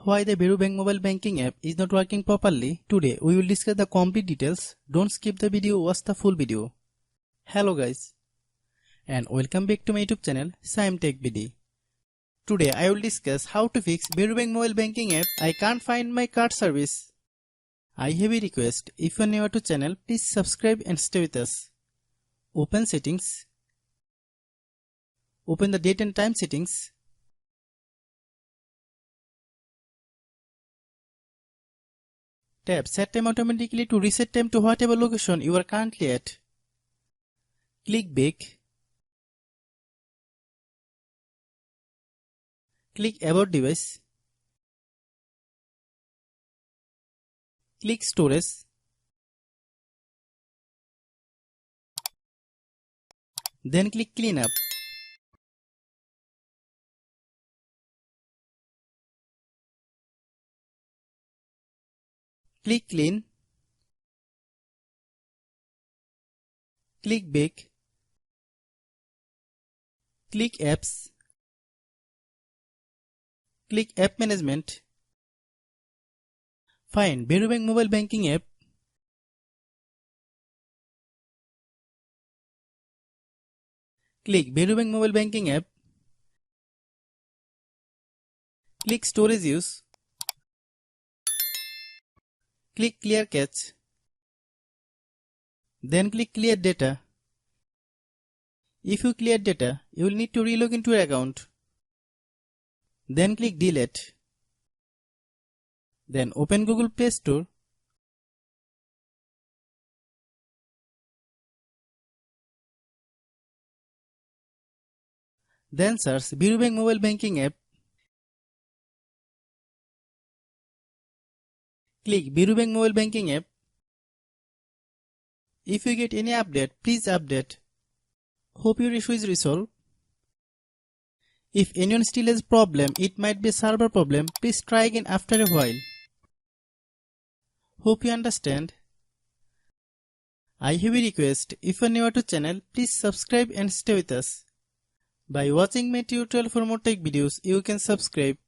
Why the Varo Bank mobile banking app is not working properly? Today we will discuss the complete details. Don't skip the video, watch the full video. Hello guys, and welcome back to my YouTube channel Shaem Tech BD. Today I will discuss how to fix Varo Bank mobile banking app. I can't find my card service. I have a request. If you are new to channel, please subscribe and stay with us. Open settings. Open the date and time settings. Tap Set Time automatically to reset time to whatever location you are currently at. Click Back. Click About Device. Click Storage. Then click Cleanup. Click Clean. Click Back. Click Apps. Click App Management. Find Varo Bank mobile banking app. Click Varo Bank mobile banking app. Click Storage Use. Click Clear Cache. Then click Clear Data. If you clear data, you will need to relog into your account. Then click Delete. Then open Google Play Store. Then search Varo Bank mobile banking app. Click Varo Bank mobile banking app. If you get any update, please update. Hope your issue is resolved. If anyone still has problem, it might be a server problem. Please try again after a while. Hope you understand. I have a request. If you are new to channel, please subscribe and stay with us. By watching my tutorial for more tech videos, you can subscribe.